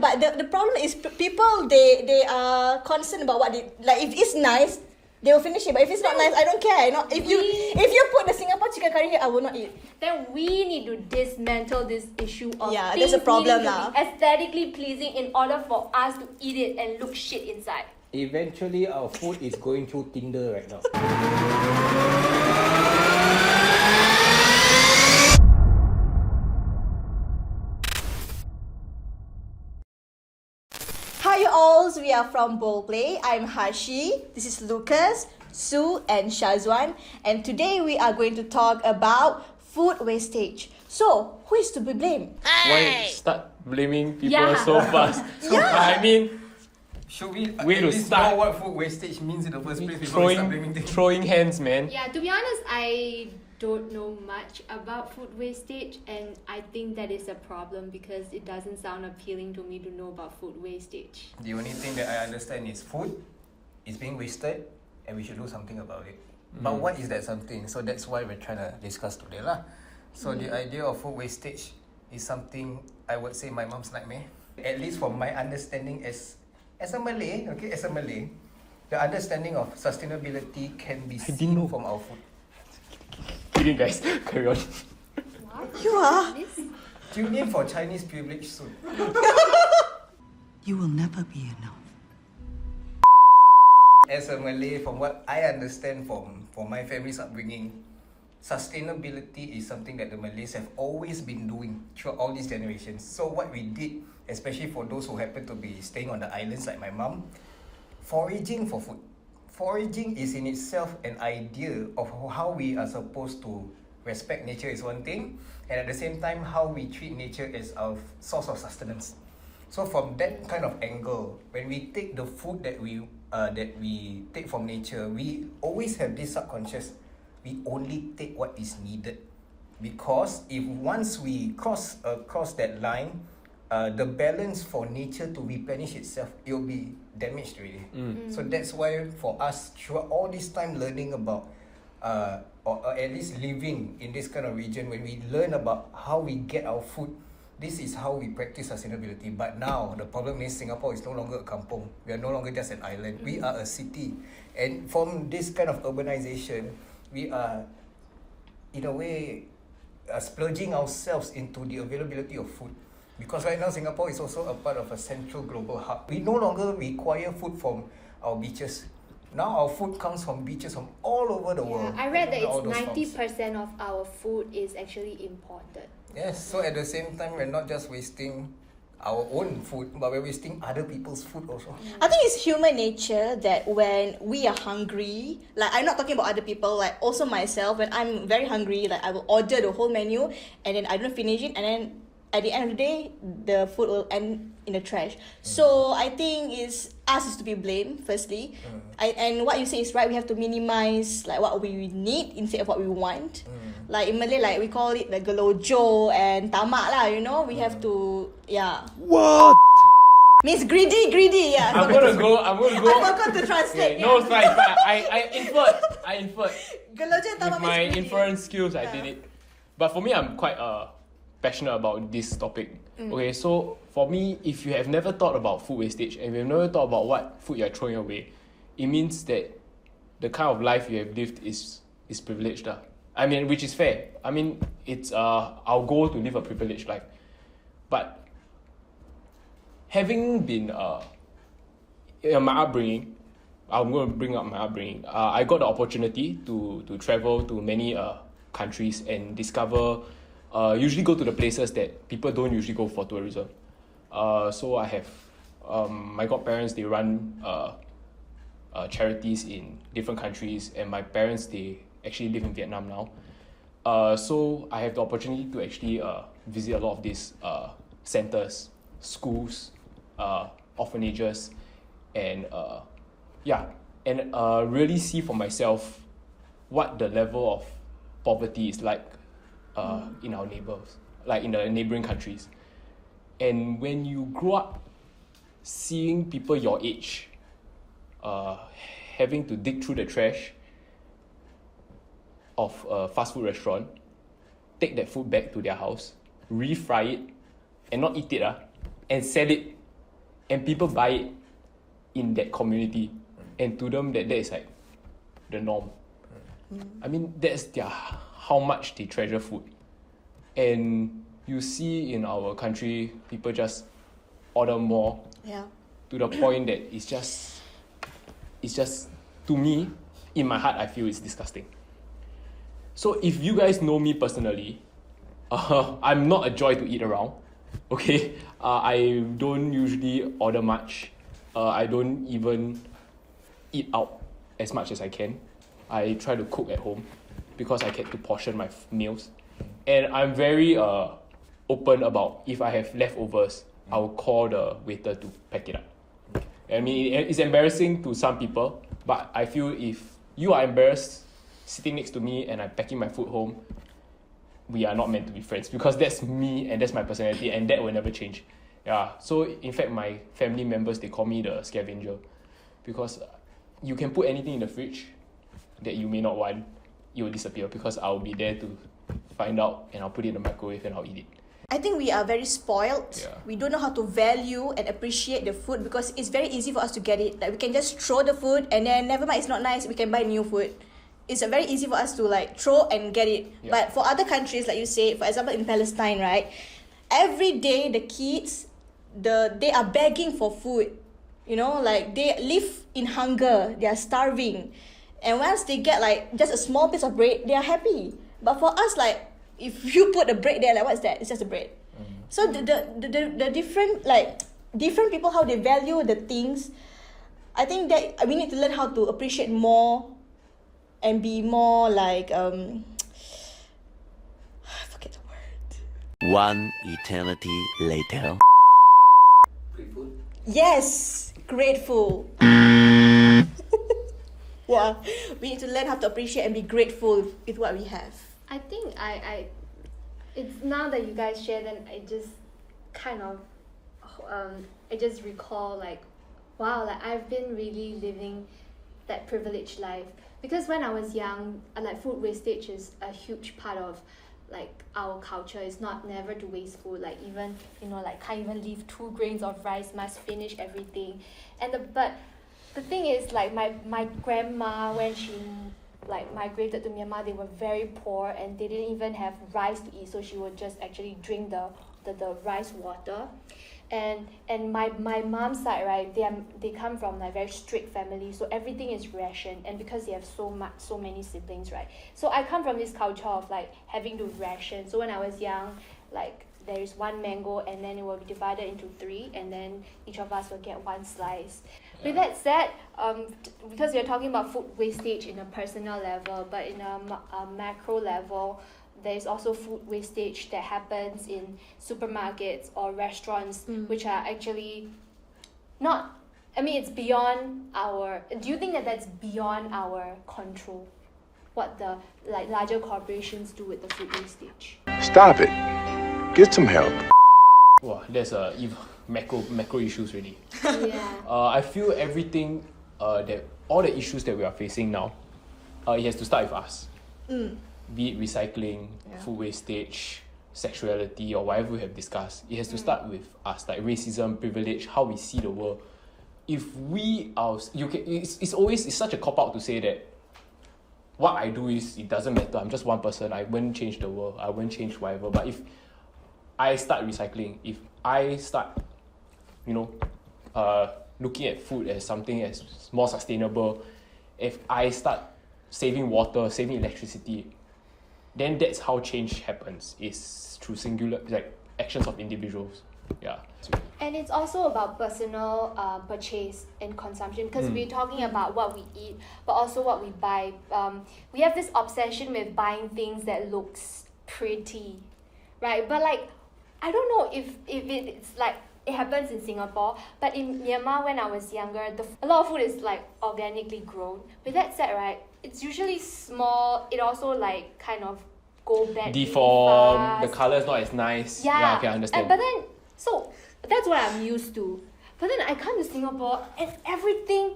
but the problem is people they are concerned about what they like. If it's nice, they will finish it. But if it's not nice, I don't care. If you put the Singapore chicken curry here, I will not eat. Then we need to dismantle this issue of there's a problem needing to be aesthetically pleasing in order for us to eat it and look shit inside. Eventually, our food is going through Tinder right now. Hi you all, we are from Bowl Play. I'm Hashi, this is Lucas, Sue and Syazwan, and today we are going to talk about food wastage. So, who is to be blamed? Why start blaming people so fast? I mean, should we to start know what food wastage means in the first place before we start blaming things? throwing hands, man. Yeah, to be honest, I don't know much about food wastage, and I think that is a problem because it doesn't sound appealing to me to know about food wastage. The only thing that I understand is food is being wasted and we should do something about it. But what is that something? So that's why we're trying to discuss today lah. So the idea of food wastage is something I would say my mom's nightmare. At least from my understanding as a Malay, the understanding of sustainability can be seen from our food. Kidding, guys. Carry on. What? You are? Tune in for Chinese privilege soon. You will never be enough. As a Malay, from what I understand from my family's upbringing, sustainability is something that the Malays have always been doing throughout all these generations. So what we did, especially for those who happen to be staying on the islands like my mum, foraging for food. Foraging is in itself an idea of how we are supposed to respect nature is one thing, and at the same time how we treat nature as our source of sustenance. So from that kind of angle, when we take the food that we take from nature, we always have this subconscious, we only take what is needed. Because if once we cross that line, the balance for nature to replenish itself, it will be damaged already. So that's why for us, throughout all this time learning about, or at least living in this kind of region, when we learn about how we get our food, this is how we practice sustainability. But now, the problem is Singapore is no longer a kampong. We are no longer just an island. We are a city. And from this kind of urbanization, we are, in a way, splurging ourselves into the availability of food. Because right now Singapore is also a part of a central global hub. We no longer require food from our beaches. Now our food comes from beaches from all over the world. I read that it's 90% of our food is actually imported. Yes, so at the same time we're not just wasting our own food, but we're wasting other people's food also. I think it's human nature that when we are hungry, like I'm not talking about other people, like also myself, when I'm very hungry, like I will order the whole menu and then I don't finish it, and then at the end of the day, the food will end in the trash. So I think it's us is to be blamed, firstly. And what you say is right, we have to minimize like what we need instead of what we want. Like in Malay, like we call it the gelojo and tamak lah, you know. We have to, What? means greedy, yeah. I'm gonna go. I forgot to translate. No, it's fine. I inferred. Gelojo and tamak With my means greedy. inference skills, I did it. But for me, I'm quite passionate about this topic. Okay, so for me, if you have never thought about food wastage and you've never thought about what food you're throwing away, it means that the kind of life you have lived is privileged. I mean, which is fair. I mean, it's our goal to live a privileged life. But having been in my upbringing, I'm going to bring up my upbringing. I got the opportunity to travel to many countries and discover, usually go to the places that people don't usually go for tourism. So I have my godparents, they run charities in different countries, and my parents, they actually live in Vietnam now. So I have the opportunity to actually visit a lot of these centers, schools, orphanages, and really see for myself what the level of poverty is like in our neighbors, like in the neighboring countries. And when you grow up seeing people your age having to dig through the trash of a fast food restaurant, take that food back to their house, refry it, and not eat it, and sell it and people buy it in that community, and to them that is like the norm. I mean, that's how much they treasure food. And you see in our country, people just order more, to the point that it's just to me, in my heart, I feel it's disgusting. So if you guys know me personally, I'm not a joy to eat around. Okay, I don't usually order much. I don't even eat out as much as I can. I try to cook at home because I get to portion my meals. And I'm very open about if I have leftovers, I'll call the waiter to pack it up. I mean, it's embarrassing to some people, but I feel if you are embarrassed sitting next to me and I'm packing my food home, we are not meant to be friends, because that's me and that's my personality, and that will never change. Yeah. So in fact, my family members, they call me the scavenger, because you can put anything in the fridge that you may not want, it will disappear, because I'll be there to find out, and I'll put it in the microwave and I'll eat it. I think we are very spoiled. Yeah. We don't know how to value and appreciate the food, because it's very easy for us to get it. Like, we can just throw the food and then never mind, it's not nice, we can buy new food. It's very easy for us to like throw and get it. Yeah. But for other countries, like you say, for example in Palestine, right? Every day the kids, they are begging for food. You know, like they live in hunger, they are starving. And once they get like just a small piece of bread, they are happy. But for us, like, if you put the bread there, like, what's that? It's just a bread. So the different people, how they value the things, I think that we need to learn how to appreciate more and be more like I forget the word. One eternity later. Grateful. Yes, grateful. Yeah, we need to learn how to appreciate and be grateful with what we have. I think it's now that you guys share, then I just kind of I just recall like, wow, like I've been really living that privileged life, because when I was young, like food wastage is a huge part of like our culture. It's not never to waste food, like even, you know, like can't even leave 2 grains of rice, must finish everything. And but the thing is, like my grandma, when she like migrated to Myanmar, they were very poor and they didn't even have rice to eat, so she would just actually drink the rice water. And my mom's side, right, they come from like very strict family, so everything is rationed, and because they have so many siblings, right, so I come from this culture of like having to ration. So when I was young, like there is 1 mango and then it will be divided into 3, and then each of us will get 1 slice. With that said, because we're talking about food wastage in a personal level, but in a macro level, there's also food wastage that happens in supermarkets or restaurants, which are actually not, I mean, it's beyond our, do you think that that's beyond our control, what the like larger corporations do with the food wastage? Stop it. Get some help. Wow, there's macro issues really. Yeah. I feel everything that all the issues that we are facing now, it has to start with us. Be it recycling, food wastage, sexuality, or whatever we have discussed. It has to start with us, like racism, privilege, how we see the world. If it's such a cop-out to say that what I do is, it doesn't matter, I'm just one person, I won't change the world, I won't change whatever. But if I start recycling, if I start, looking at food as something as more sustainable, if I start saving water, saving electricity, then that's how change happens. It's through singular, like, actions of individuals. Yeah. And it's also about personal purchase and consumption, because we're talking about what we eat, but also what we buy. We have this obsession with buying things that looks pretty, right? But like, I don't know if it's like it happens in Singapore, but in Myanmar when I was younger, a lot of food is like organically grown. With that said, right, it's usually small. It also like kind of go bad, deform, really the fast. color is not as nice. Yeah, okay, I understand. But then, so that's what I'm used to. But then I come to Singapore and everything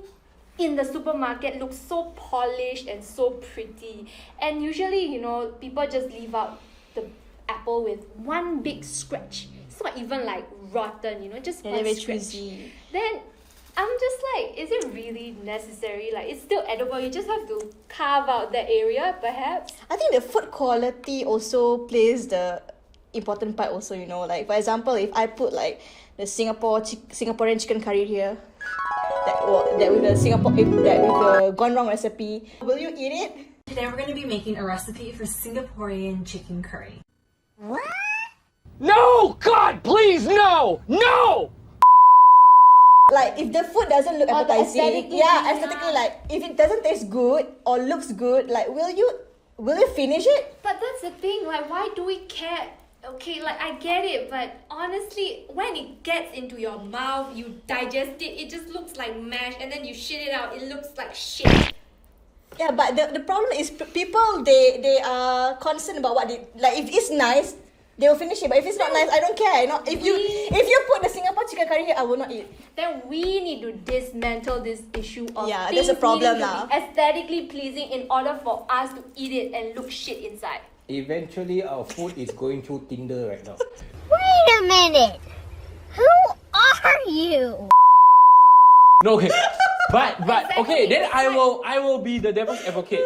in the supermarket looks so polished and so pretty. And usually, people just leave out the apple with one big scratch. It's not even like rotten, you know, just Yeah, one they're very scratch. choosy. Then I'm just like, is it really necessary? Like, it's still edible. You just have to carve out that area, perhaps. I think the food quality also plays the important part also, you know. Like, for example, if I put like the Singaporean chicken curry here, that with the gone wrong recipe, will you eat it? Today we're going to be making a recipe for Singaporean chicken curry. No! God, please, no! No! Like, if the food doesn't look Or the appetizing, aesthetically, aesthetically, like, if it doesn't taste good or looks good, like, will you finish it? But that's the thing, like, why do we care? Okay, like, I get it, but honestly, when it gets into your mouth, you digest it, it just looks like mash, and then you shit it out, it looks like shit. Yeah, but the problem is people, they are concerned about what they, like, if it's nice, they will finish it, but if it's not nice, I don't care. You know, if you put the Singapore chicken curry here, I will not eat. Then we need to dismantle this issue of Yeah, things there's a problem needing to lah. be aesthetically pleasing in order for us to eat it and look shit inside. Eventually, our food is going through Tinder right now. Wait a minute. Who are you? No, okay. But Exactly. okay, then I will be the devil's advocate.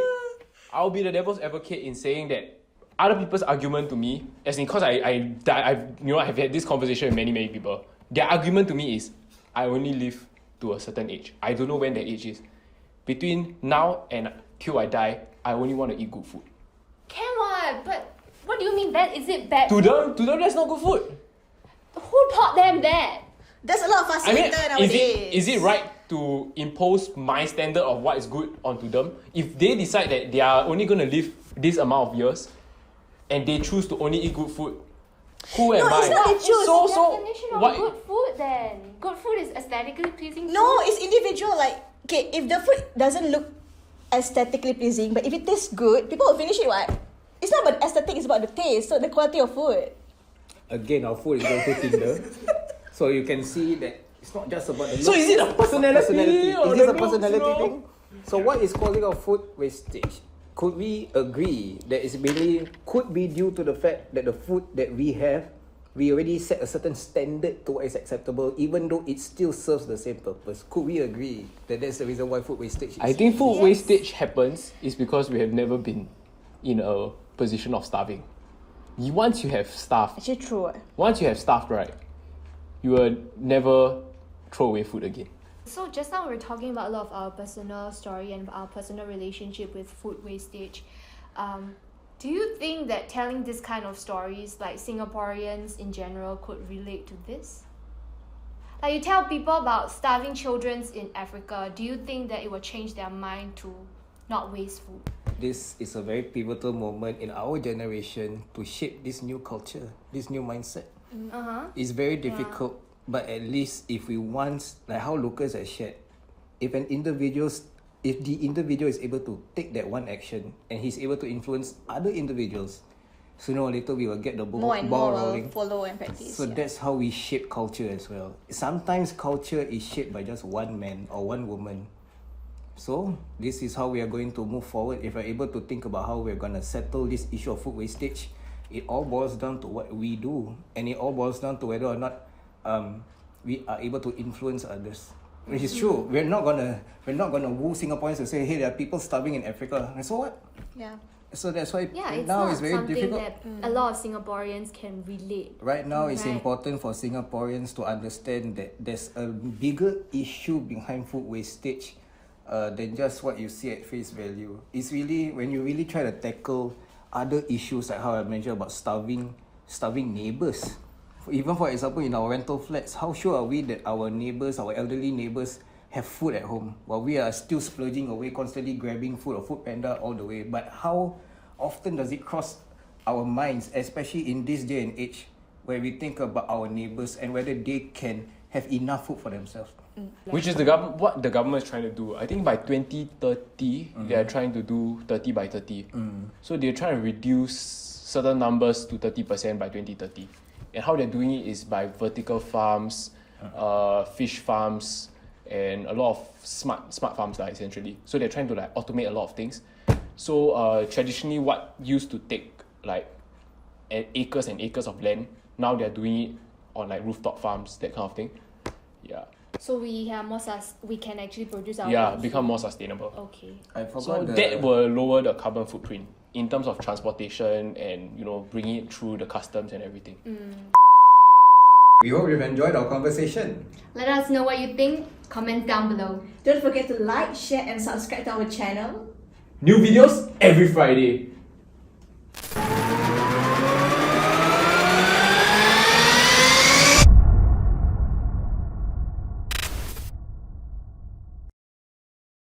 I'll be the devil's advocate in saying that other people's argument to me, as in because I've had this conversation with many people. Their argument to me is, I only live to a certain age. I don't know when that age is. Between now and till I die, I only want to eat good food. Can what? But what do you mean bad? Is it bad? To them, that's not good food. Who taught them that? There's a lot of I mean, facilitator nowadays. is it right to impose my standard of what is good onto them? If they decide that they are only going to live this amount of years, and they choose to only eat good food, who am I? it's not they choose. So Definition of what? good food then. Good food is aesthetically pleasing. No, food. it's individual. Like, okay, if the food doesn't look aesthetically pleasing, but if it tastes good, people will finish it, what? It's not about aesthetic, it's about the taste, so the quality of food. Again, our food is going through Tinder. So you can see that it's not just about the look. So is it a personality or Is this the a personality looks, no? thing? So what is causing our food wastage? Could we agree that it's really could be due to the fact that the food that we have, we already set a certain standard to what is acceptable, even though it still serves the same purpose? Could we agree that that's the reason why food wastage is? I think food wastage happens is because we have never been in a position of starving. Once you have starved, Actually, true. once you have starved, right, you will never throw away food again. So just now we're talking about a lot of our personal story and our personal relationship with food wastage. Do you think that telling this kind of stories, like Singaporeans in general, could relate to this? Like, you tell people about starving children in Africa, do you think that it will change their mind to not waste food? This is a very pivotal moment in our generation to shape this new culture, this new mindset. It's very difficult, but at least if we want, like how Lucas has shared, if the individual is able to take that one action and he's able to influence other individuals, sooner or later we will get the More and ball more will rolling. follow and practice. So that's how we shape culture as well. Sometimes culture is shaped by just one man or one woman. So this is how we are going to move forward. If we're able to think about how we're going to settle this issue of food wastage, it all boils down to what we do, and it all boils down to whether or not we are able to influence others. Which is true. We're not gonna woo Singaporeans to say, hey, there are people starving in Africa. And so what? Yeah. So that's why Yeah, it's now not it's very something difficult. that a lot of Singaporeans can relate. Right now, it's Right. important for Singaporeans to understand that there's a bigger issue behind food wastage than just what you see at face value. It's really when you really try to tackle other issues like how I mentioned about starving neighbours. Even for example, in our rental flats, how sure are we that our neighbours, our elderly neighbours, have food at home while we are still splurging away, constantly grabbing food or food panda all the way? But how often does it cross our minds, especially in this day and age, where we think about our neighbours and whether they can have enough food for themselves? Which is what the government is trying to do. I think by 2030, they are trying to do 30 by 30. So they're trying to reduce certain numbers to 30% by 2030. And how they're doing it is by vertical farms, fish farms, and a lot of smart farms essentially. So they're trying to automate a lot of things. So traditionally what used to take acres and acres of land, now they're doing it on like rooftop farms, that kind of thing. Yeah. So we have we can actually produce our Yeah, own become food. more sustainable. Okay. I forgot So that will lower the carbon footprint in terms of transportation and bringing it through the customs and everything. We hope you've enjoyed our conversation. Let us know what you think. Comment down below. Don't forget to like, share, and subscribe to our channel. New videos every Friday.